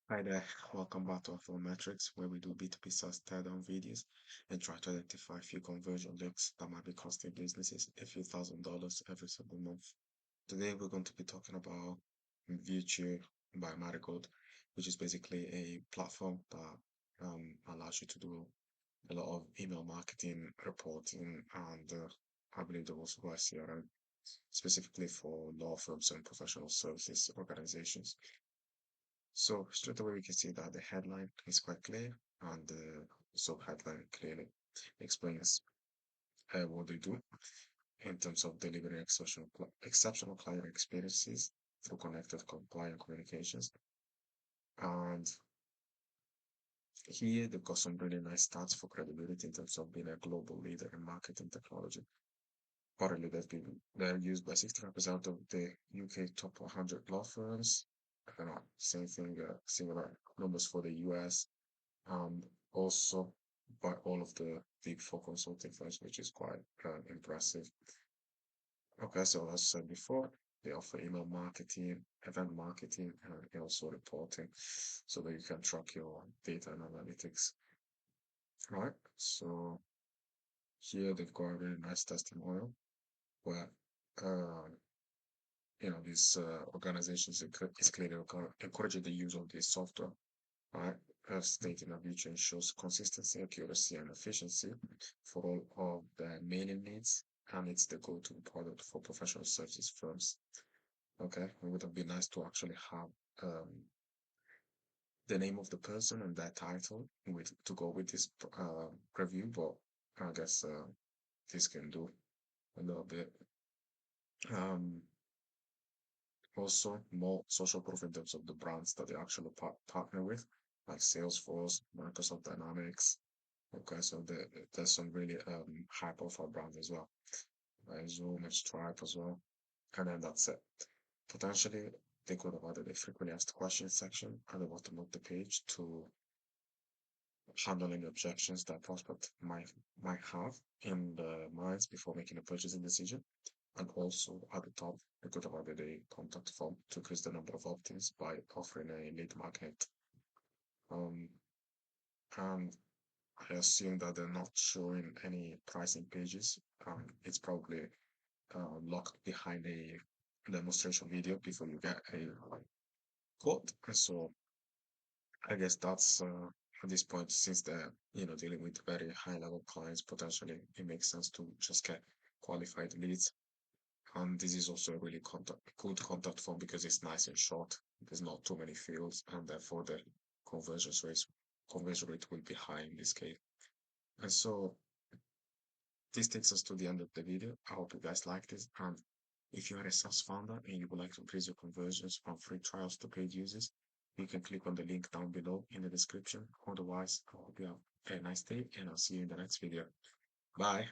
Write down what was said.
Hi there, welcome back to our metrics where we do B2B SaaS teardown videos and try to identify a few conversion links that might be costing businesses a few $1,000s every single month. Today we're going to be talking about Vuture by Marigold, which is basically a platform that allows you to do a lot of email marketing, reporting, and I believe there was also a CRM specifically for law firms and professional services organizations. So straight away we can see that the headline is quite clear and the sub-headline clearly explains what they do in terms of delivering exceptional client experiences through connected compliant communications. And here they've got some really nice stats for credibility in terms of being a global leader in marketing technology. Currently, they're used by 65% of the UK top 100 law firms. Same thing, similar numbers for the US also by all of the big four consulting firms, which is quite impressive. Okay, so as I said before, they offer email marketing, event marketing, and also reporting so that you can track your data and analytics. Right. So here they've got a really nice testimonial where uh, these organizations is clearly encouraging the use of this software, right? Stating that Vuture ensures consistency, accuracy, and efficiency for all of the mailing needs, and it's the go-to product for professional services firms. Okay, it would have been nice to actually have the name of the person and their title with to go with this review, but I guess this can do a little bit. Um, Also, more social proof in terms of the brands that they actually partner with, like Salesforce, Microsoft Dynamics. Okay, so there's some really high profile brands as well, like Zoom and Stripe as well. And then that's it. Potentially, they could have added a frequently asked questions section at the bottom of the page to handle any objections that prospect might have in the minds before making a purchasing decision. And also at the top, they could have added a contact form to increase the number of opt-ins by offering a lead magnet. Um, and I assume that they're not showing any pricing pages. It's probably locked behind a demonstration video before you get a quote. And so I guess that's at this point, since they're dealing with very high level clients, potentially it makes sense to just get qualified leads. And this is also a really good contact form because it's nice and short. There's not too many fields, and therefore the conversion rate conversion rate will be high in this case. And so this takes us to the end of the video. I hope you guys like this. And if you are a SaaS founder and you would like to increase your conversions from free trials to paid users, you can click on the link down below in the description. Otherwise, I hope you have a nice day and I'll see you in the next video. Bye.